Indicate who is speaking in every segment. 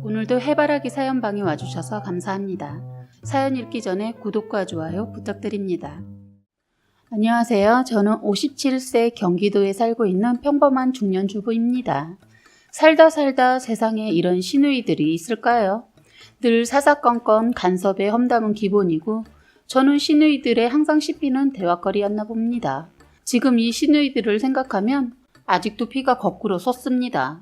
Speaker 1: 오늘도 해바라기 사연방에 와주셔서 감사합니다. 사연 읽기 전에 구독과 좋아요 부탁드립니다. 안녕하세요. 저는 57세 경기도에 살고 있는 평범한 중년주부입니다. 살다 세상에 이런 시누이들이 있을까요? 늘 사사건건 간섭에 험담은 기본이고 저는 시누이들의 항상 씹히는 대화거리였나 봅니다. 지금 이 시누이들을 생각하면 아직도 피가 거꾸로 솟습니다.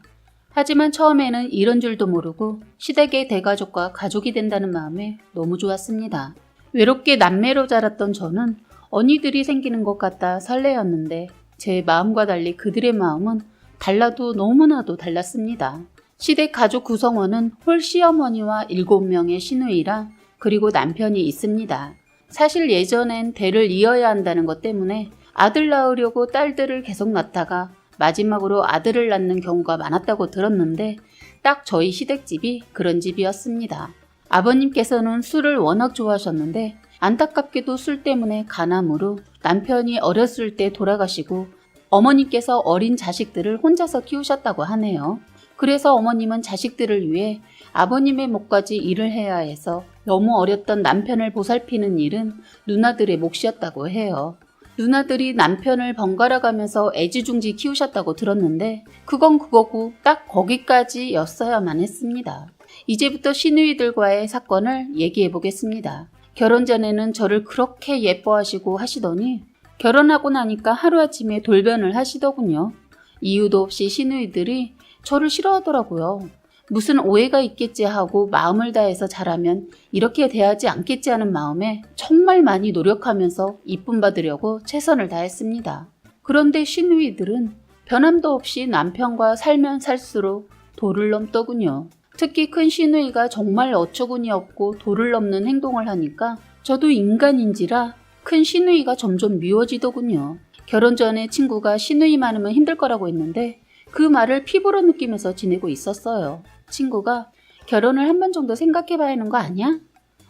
Speaker 1: 하지만 처음에는 이런 줄도 모르고 시댁의 대가족과 가족이 된다는 마음에 너무 좋았습니다. 외롭게 남매로 자랐던 저는 언니들이 생기는 것 같다 설레었는데 제 마음과 달리 그들의 마음은 달라도 너무나도 달랐습니다. 시댁 가족 구성원은 홀시어머니와 7명의 시누이랑 그리고 남편이 있습니다. 사실 예전엔 대를 이어야 한다는 것 때문에 아들 낳으려고 딸들을 계속 낳다가 마지막으로 아들을 낳는 경우가 많았다고 들었는데 딱 저희 시댁집이 그런 집이었습니다. 아버님께서는 술을 워낙 좋아하셨는데 안타깝게도 술 때문에 간암으로 남편이 어렸을 때 돌아가시고 어머니께서 어린 자식들을 혼자서 키우셨다고 하네요. 그래서 어머님은 자식들을 위해 아버님의 몫까지 일을 해야 해서 너무 어렸던 남편을 보살피는 일은 누나들의 몫이었다고 해요. 누나들이 남편을 번갈아 가면서 애지중지 키우셨다고 들었는데 그건 그거고 딱 거기까지 였어야만 했습니다. 이제부터 시누이들과의 사건을 얘기해 보겠습니다. 결혼 전에는 저를 그렇게 예뻐하시고 하시더니 결혼하고 나니까 하루아침에 돌변을 하시더군요. 이유도 없이 시누이들이 저를 싫어하더라고요. 무슨 오해가 있겠지 하고 마음을 다해서 잘하면 이렇게 대하지 않겠지 하는 마음에 정말 많이 노력하면서 이쁨 받으려고 최선을 다했습니다. 그런데 시누이들은 변함도 없이 남편과 살면 살수록 도를 넘더군요. 특히 큰 시누이가 정말 어처구니 없고 도를 넘는 행동을 하니까 저도 인간인지라 큰 시누이가 점점 미워지더군요. 결혼 전에 친구가 시누이 많으면 힘들 거라고 했는데 그 말을 피부로 느끼면서 지내고 있었어요. 친구가 결혼을 한 번 정도 생각해봐야 하는 거 아니야?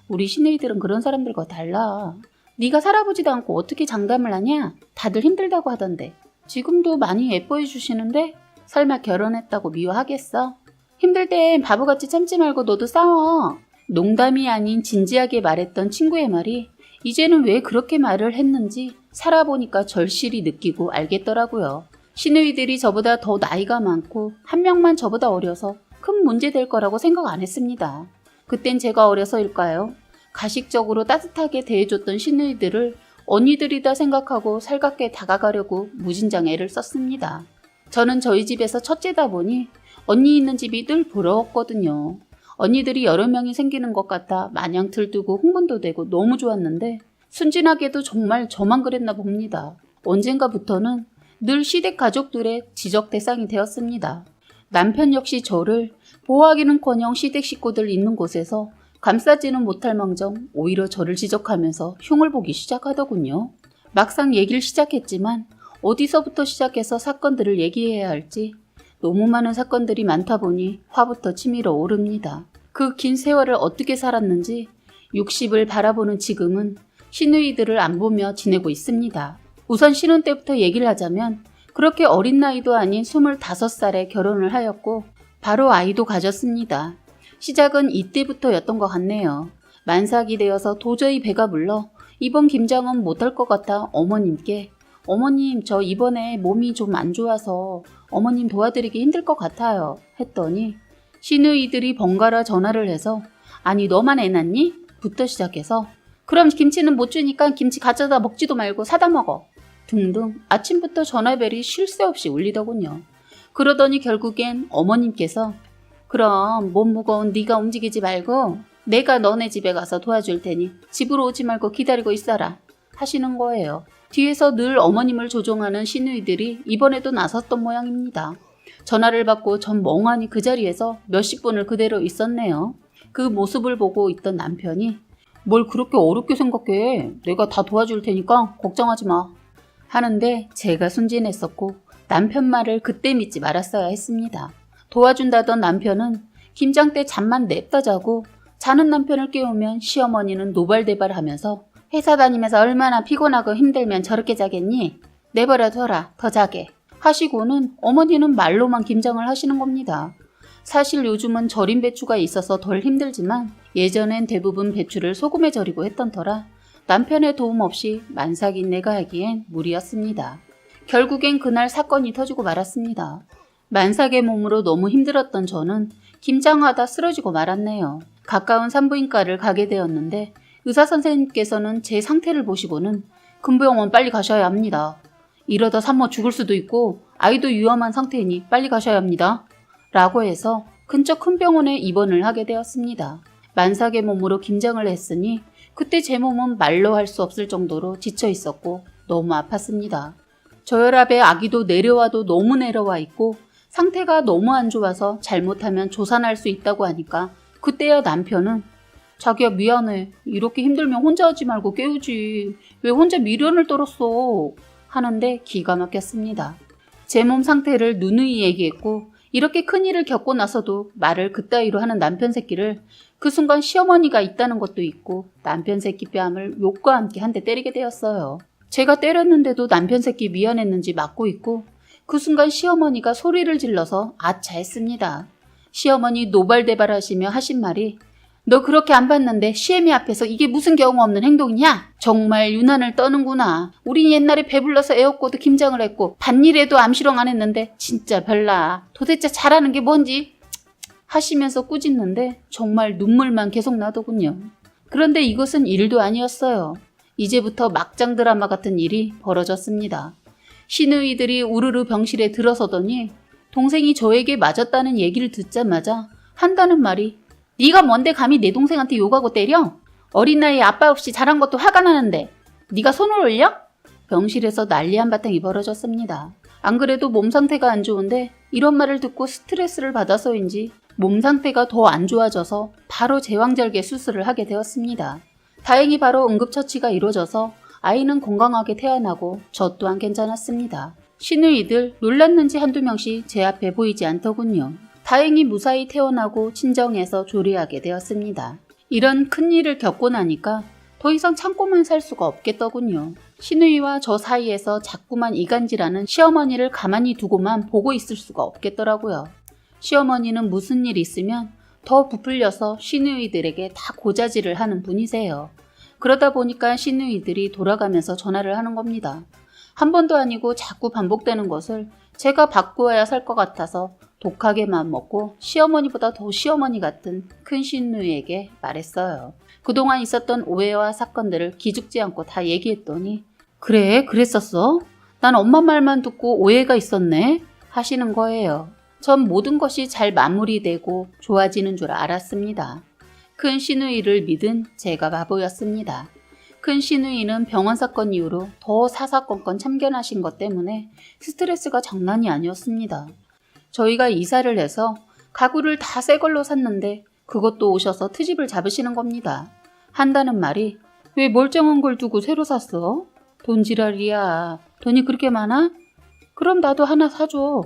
Speaker 1: 우리 시누이들은 그런 사람들과 달라. 네가 살아보지도 않고 어떻게 장담을 하냐? 다들 힘들다고 하던데. 지금도 많이 예뻐해 주시는데 설마 결혼했다고 미워하겠어? 힘들 땐 바보같이 참지 말고 너도 싸워. 농담이 아닌 진지하게 말했던 친구의 말이 이제는 왜 그렇게 말을 했는지 살아보니까 절실히 느끼고 알겠더라고요. 시누이들이 저보다 더 나이가 많고 한 명만 저보다 어려서 큰 문제 될 거라고 생각 안 했습니다. 그땐 제가 어려서일까요? 가식적으로 따뜻하게 대해줬던 시누이들을 언니들이다 생각하고 살갑게 다가가려고 무진장 애를 썼습니다. 저는 저희 집에서 첫째다 보니 언니 있는 집이 늘 부러웠거든요. 언니들이 여러 명이 생기는 것 같아 마냥 들뜨고 흥분도 되고 너무 좋았는데 순진하게도 정말 저만 그랬나 봅니다. 언젠가부터는 늘 시댁 가족들의 지적 대상이 되었습니다. 남편 역시 저를 보호하기는커녕 시댁 식구들 있는 곳에서 감싸지는 못할 망정 오히려 저를 지적하면서 흉을 보기 시작하더군요. 막상 얘기를 시작했지만 어디서부터 시작해서 사건들을 얘기해야 할지 너무 많은 사건들이 많다 보니 화부터 치밀어 오릅니다. 그 긴 세월을 어떻게 살았는지 60을 바라보는 지금은 시누이들을 안 보며 지내고 있습니다. 우선 신혼 때부터 얘기를 하자면 그렇게 어린 나이도 아닌 25살에 결혼을 하였고 바로 아이도 가졌습니다. 시작은 이때부터였던 것 같네요. 만삭이 되어서 도저히 배가 불러 이번 김장은 못할 것 같아 어머님께 어머님 저 이번에 몸이 좀 안 좋아서 어머님 도와드리기 힘들 것 같아요 했더니 시누이들이 번갈아 전화를 해서 아니 너만 애 낳니? 부터 시작해서 그럼 김치는 못 주니까 김치 가져다 먹지도 말고 사다 먹어 등등 아침부터 전화벨이 쉴 새 없이 울리더군요. 그러더니 결국엔 어머님께서 그럼 몸 무거운 네가 움직이지 말고 내가 너네 집에 가서 도와줄 테니 집으로 오지 말고 기다리고 있어라 하시는 거예요. 뒤에서 늘 어머님을 조종하는 시누이들이 이번에도 나섰던 모양입니다. 전화를 받고 전 멍하니 그 자리에서 몇십 분을 그대로 있었네요. 그 모습을 보고 있던 남편이 뭘 그렇게 어렵게 생각해. 내가 다 도와줄 테니까 걱정하지 마. 하는데 제가 순진했었고 남편 말을 그때 믿지 말았어야 했습니다. 도와준다던 남편은 김장 때 잠만 냅다 자고 자는 남편을 깨우면 시어머니는 노발대발하면서 회사 다니면서 얼마나 피곤하고 힘들면 저렇게 자겠니? 내버려 둬라 더 자게 하시고는 어머니는 말로만 김장을 하시는 겁니다. 사실 요즘은 절인 배추가 있어서 덜 힘들지만 예전엔 대부분 배추를 소금에 절이고 했던 터라 남편의 도움 없이 만삭인 내가 하기엔 무리였습니다. 결국엔 그날 사건이 터지고 말았습니다. 만삭의 몸으로 너무 힘들었던 저는 김장하다 쓰러지고 말았네요. 가까운 산부인과를 가게 되었는데 의사 선생님께서는 제 상태를 보시고는 근부영원 빨리 가셔야 합니다. 이러다 산모 죽을 수도 있고 아이도 위험한 상태이니 빨리 가셔야 합니다. 라고 해서 근처 큰 병원에 입원을 하게 되었습니다. 만삭의 몸으로 김장을 했으니 그때 제 몸은 말로 할 수 없을 정도로 지쳐 있었고 너무 아팠습니다. 저혈압에 아기도 내려와도 너무 내려와 있고 상태가 너무 안 좋아서 잘못하면 조산할 수 있다고 하니까 그때야 남편은 자기야 미안해. 이렇게 힘들면 혼자 하지 말고 깨우지. 왜 혼자 미련을 떨었어. 하는데 기가 막혔습니다. 제 몸 상태를 누누이 얘기했고 이렇게 큰일을 겪고 나서도 말을 그따위로 하는 남편 새끼를 그 순간 시어머니가 있다는 것도 있고 남편 새끼 뺨을 욕과 함께 한 대 때리게 되었어요. 제가 때렸는데도 남편 새끼 미안했는지 맞고 있고 그 순간 시어머니가 소리를 질러서 아차 했습니다. 시어머니 노발대발하시며 하신 말이 너 그렇게 안 봤는데 시애미 앞에서 이게 무슨 경우 없는 행동이냐? 정말 유난을 떠는구나. 우리 옛날에 배불러서 애없고도 김장을 했고 밭일에도 암시렁 안 했는데 진짜 별나. 도대체 잘하는 게 뭔지? 하시면서 꾸짖는데 정말 눈물만 계속 나더군요. 그런데 이것은 일도 아니었어요. 이제부터 막장 드라마 같은 일이 벌어졌습니다. 시누이들이 우르르 병실에 들어서더니 동생이 저에게 맞았다는 얘기를 듣자마자 한다는 말이 네가 뭔데 감히 내 동생한테 욕하고 때려? 어린 나이에 아빠 없이 자란 것도 화가 나는데 네가 손을 올려? 병실에서 난리 한바탕이 벌어졌습니다. 안 그래도 몸 상태가 안 좋은데 이런 말을 듣고 스트레스를 받아서인지 몸 상태가 더 안 좋아져서 바로 제왕절개 수술을 하게 되었습니다. 다행히 바로 응급처치가 이루어져서 아이는 건강하게 태어나고 저 또한 괜찮았습니다. 시누이들 놀랐는지 한두 명씩 제 앞에 보이지 않더군요. 다행히 무사히 태어나고 친정에서 조리하게 되었습니다. 이런 큰일을 겪고 나니까 더 이상 참고만 살 수가 없겠더군요. 시누이와 저 사이에서 자꾸만 이간질하는 시어머니를 가만히 두고만 보고 있을 수가 없겠더라고요. 시어머니는 무슨 일 있으면 더 부풀려서 시누이들에게 다 고자질을 하는 분이세요. 그러다 보니까 시누이들이 돌아가면서 전화를 하는 겁니다. 한 번도 아니고 자꾸 반복되는 것을 제가 바꾸어야 살 것 같아서 독하게 마음먹고 시어머니보다 더 시어머니 같은 큰 시누이에게 말했어요. 그동안 있었던 오해와 사건들을 기죽지 않고 다 얘기했더니 그래 그랬었어? 난 엄마 말만 듣고 오해가 있었네 하시는 거예요. 전 모든 것이 잘 마무리되고 좋아지는 줄 알았습니다. 큰 시누이를 믿은 제가 바보였습니다. 큰 시누이는 병원 사건 이후로 더 사사건건 참견하신 것 때문에 스트레스가 장난이 아니었습니다. 저희가 이사를 해서 가구를 다 새 걸로 샀는데 그것도 오셔서 트집을 잡으시는 겁니다. 한다는 말이 왜 멀쩡한 걸 두고 새로 샀어? 돈지랄이야. 돈이 그렇게 많아? 그럼 나도 하나 사줘.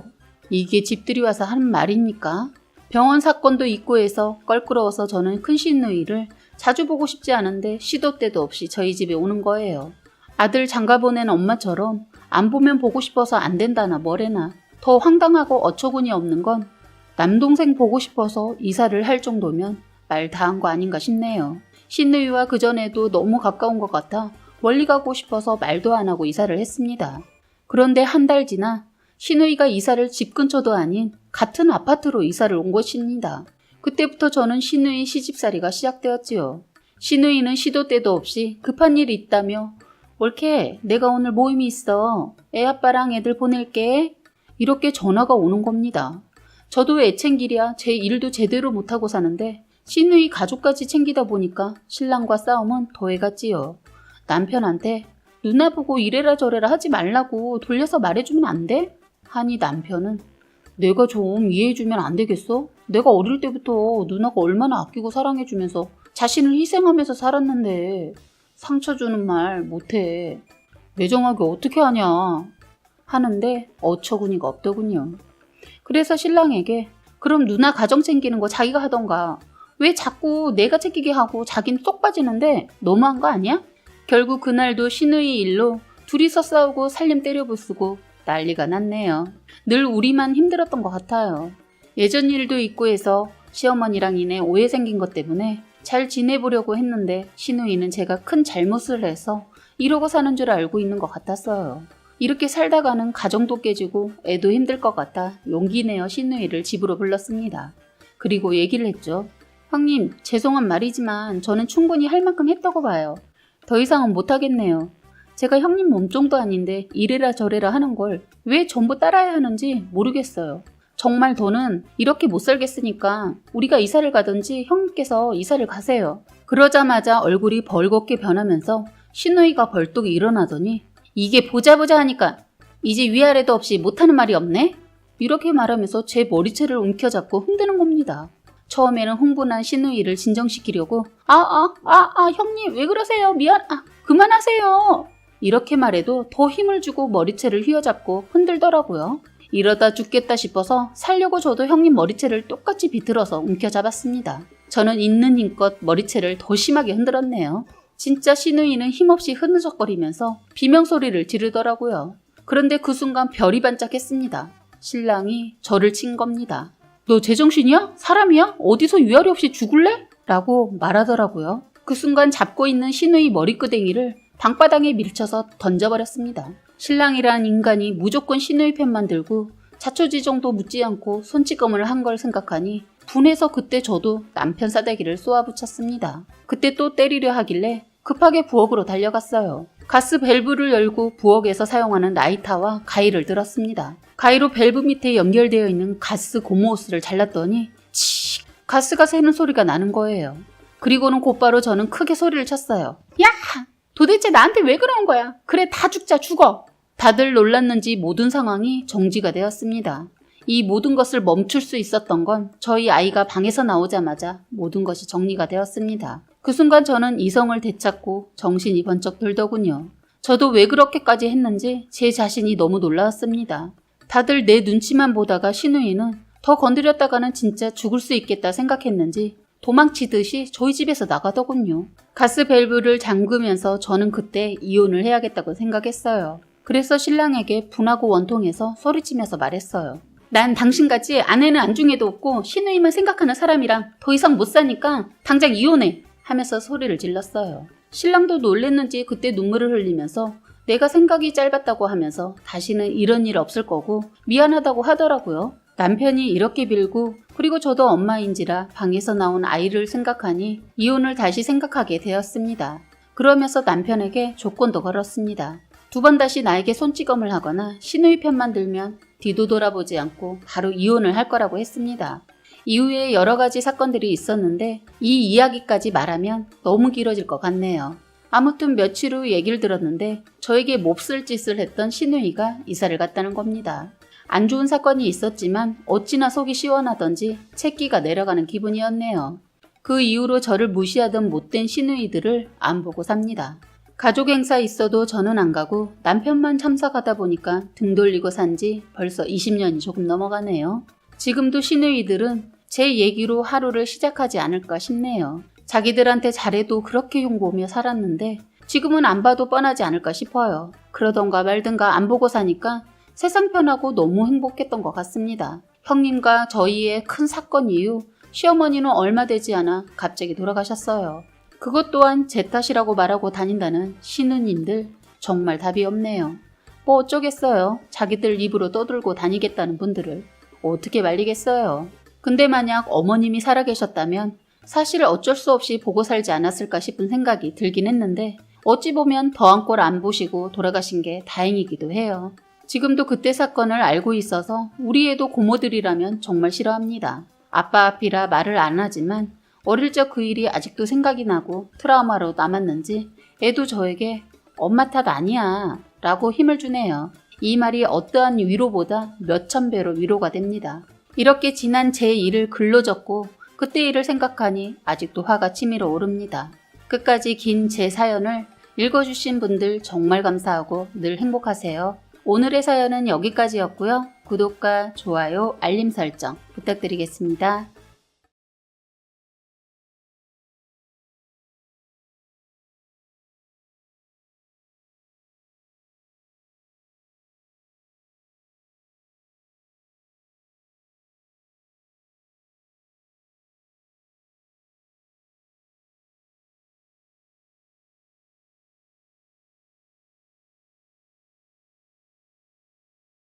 Speaker 1: 이게 집들이 와서 하는 말입니까? 병원 사건도 있고 해서 껄끄러워서 저는 큰 시누이를 자주 보고 싶지 않은데 시도 때도 없이 저희 집에 오는 거예요. 아들 장가 보낸 엄마처럼 안 보면 보고 싶어서 안 된다나 뭐래나. 더 황당하고 어처구니 없는 건 남동생 보고 싶어서 이사를 할 정도면 말 다 한 거 아닌가 싶네요. 시누이와 그전에도 너무 가까운 것 같아 멀리 가고 싶어서 말도 안 하고 이사를 했습니다. 그런데 한 달 지나 시누이가 이사를 집 근처도 아닌 같은 아파트로 이사를 온 것입니다. 그때부터 저는 시누이 시집살이가 시작되었지요. 시누이는 시도 때도 없이 급한 일이 있다며 옳게 내가 오늘 모임이 있어. 애 아빠랑 애들 보낼게. 이렇게 전화가 오는 겁니다. 저도 애 챙기랴 제 일도 제대로 못하고 사는데 시누이 가족까지 챙기다 보니까 신랑과 싸움은 더해갔지요. 남편한테 누나 보고 이래라 저래라 하지 말라고 돌려서 말해주면 안 돼? 하니 남편은 내가 좀 이해해주면 안 되겠어? 내가 어릴 때부터 누나가 얼마나 아끼고 사랑해주면서 자신을 희생하면서 살았는데 상처 주는 말 못해. 매정하게 어떻게 하냐 하는데 어처구니가 없더군요. 그래서 신랑에게 그럼 누나 가정 챙기는 거 자기가 하던가 왜 자꾸 내가 챙기게 하고 자긴 쏙 빠지는데 너무한 거 아니야? 결국 그날도 시누이 일로 둘이서 싸우고 살림 때려 부수고 난리가 났네요. 늘 우리만 힘들었던 것 같아요. 예전 일도 있고 해서 시어머니랑 인해 오해 생긴 것 때문에 잘 지내보려고 했는데 시누이는 제가 큰 잘못을 해서 이러고 사는 줄 알고 있는 것 같았어요. 이렇게 살다가는 가정도 깨지고 애도 힘들 것 같아 용기 내어 시누이를 집으로 불렀습니다. 그리고 얘기를 했죠. 형님, 죄송한 말이지만 저는 충분히 할 만큼 했다고 봐요. 더 이상은 못하겠네요. 제가 형님 몸종도 아닌데 이래라 저래라 하는 걸 왜 전부 따라야 하는지 모르겠어요. 정말 더는 이렇게 못 살겠으니까 우리가 이사를 가든지 형님께서 이사를 가세요. 그러자마자 얼굴이 벌겋게 변하면서 시누이가 벌떡 일어나더니 이게 보자 하니까 이제 위아래도 없이 못하는 말이 없네? 이렇게 말하면서 제 머리채를 움켜잡고 흔드는 겁니다. 처음에는 흥분한 시누이를 진정시키려고 형님 왜 그러세요? 그만하세요. 이렇게 말해도 더 힘을 주고 머리채를 휘어잡고 흔들더라고요. 이러다 죽겠다 싶어서 살려고 저도 형님 머리채를 똑같이 비틀어서 움켜잡았습니다. 저는 있는 힘껏 머리채를 더 심하게 흔들었네요. 진짜 시누이는 힘없이 흐느적거리면서 비명소리를 지르더라고요. 그런데 그 순간 별이 반짝했습니다. 신랑이 저를 친 겁니다. 너 제정신이야? 사람이야? 어디서 위아래 없이 죽을래? 라고 말하더라고요. 그 순간 잡고 있는 시누이 머리끄댕이를 방바닥에 밀쳐서 던져버렸습니다. 신랑이란 인간이 무조건 시누이 편만 들고 자초지종도 묻지 않고 손찌검을 한 걸 생각하니 분해서 그때 저도 남편 싸대기를 쏘아붙였습니다. 그때 또 때리려 하길래 급하게 부엌으로 달려갔어요. 가스 밸브를 열고 부엌에서 사용하는 라이터와 가위를 들었습니다. 가위로 밸브 밑에 연결되어 있는 가스 고무호스를 잘랐더니 치 가스가 새는 소리가 나는 거예요. 그리고는 곧바로 저는 크게 소리를 쳤어요. 야! 도대체 나한테 왜 그러는 거야? 그래 다 죽어. 다들 놀랐는지 모든 상황이 정지가 되었습니다. 이 모든 것을 멈출 수 있었던 건 저희 아이가 방에서 나오자마자 모든 것이 정리가 되었습니다. 그 순간 저는 이성을 되찾고 정신이 번쩍 들더군요. 저도 왜 그렇게까지 했는지 제 자신이 너무 놀라웠습니다. 다들 내 눈치만 보다가 시누이는 더 건드렸다가는 진짜 죽을 수 있겠다 생각했는지 도망치듯이 저희 집에서 나가더군요. 가스 밸브를 잠그면서 저는 그때 이혼을 해야겠다고 생각했어요. 그래서 신랑에게 분하고 원통해서 소리치면서 말했어요. 난 당신같이 아내는 안중에도 없고 시누이만 생각하는 사람이랑 더 이상 못 사니까 당장 이혼해 하면서 소리를 질렀어요. 신랑도 놀랬는지 그때 눈물을 흘리면서 내가 생각이 짧았다고 하면서 다시는 이런 일 없을 거고 미안하다고 하더라고요. 남편이 이렇게 빌고 그리고 저도 엄마인지라 방에서 나온 아이를 생각하니 이혼을 다시 생각하게 되었습니다. 그러면서 남편에게 조건도 걸었습니다. 2번 다시 나에게 손찌검을 하거나 시누이 편만 들면 뒤도 돌아보지 않고 바로 이혼을 할 거라고 했습니다. 이후에 여러 가지 사건들이 있었는데 이 이야기까지 말하면 너무 길어질 것 같네요. 아무튼 며칠 후 얘기를 들었는데 저에게 몹쓸 짓을 했던 시누이가 이사를 갔다는 겁니다. 안 좋은 사건이 있었지만 어찌나 속이 시원하던지 채기가 내려가는 기분이었네요. 그 이후로 저를 무시하던 못된 시누이들을 안 보고 삽니다. 가족 행사 있어도 저는 안 가고 남편만 참석하다 보니까 등 돌리고 산 지 벌써 20년이 조금 넘어가네요. 지금도 시누이들은 제 얘기로 하루를 시작하지 않을까 싶네요. 자기들한테 잘해도 그렇게 흉보며 살았는데 지금은 안 봐도 뻔하지 않을까 싶어요. 그러던가 말든가 안 보고 사니까 세상 편하고 너무 행복했던 것 같습니다. 형님과 저희의 큰 사건 이후 시어머니는 얼마 되지 않아 갑자기 돌아가셨어요. 그것 또한 제 탓이라고 말하고 다닌다는 시누님들 정말 답이 없네요. 뭐 어쩌겠어요. 자기들 입으로 떠들고 다니겠다는 분들을 어떻게 말리겠어요. 근데 만약 어머님이 살아계셨다면 사실 어쩔 수 없이 보고 살지 않았을까 싶은 생각이 들긴 했는데 어찌 보면 더한 꼴 안 보시고 돌아가신 게 다행이기도 해요. 지금도 그때 사건을 알고 있어서 우리 애도 고모들이라면 정말 싫어합니다. 아빠 앞이라 말을 안 하지만 어릴 적 그 일이 아직도 생각이 나고 트라우마로 남았는지 애도 저에게 엄마 탓 아니야 라고 힘을 주네요. 이 말이 어떠한 위로보다 몇천 배로 위로가 됩니다. 이렇게 지난 제 일을 글로 적고 그때 일을 생각하니 아직도 화가 치밀어 오릅니다. 끝까지 긴 제 사연을 읽어주신 분들 정말 감사하고 늘 행복하세요. 오늘의 사연은 여기까지였고요. 구독과 좋아요, 알림 설정 부탁드리겠습니다.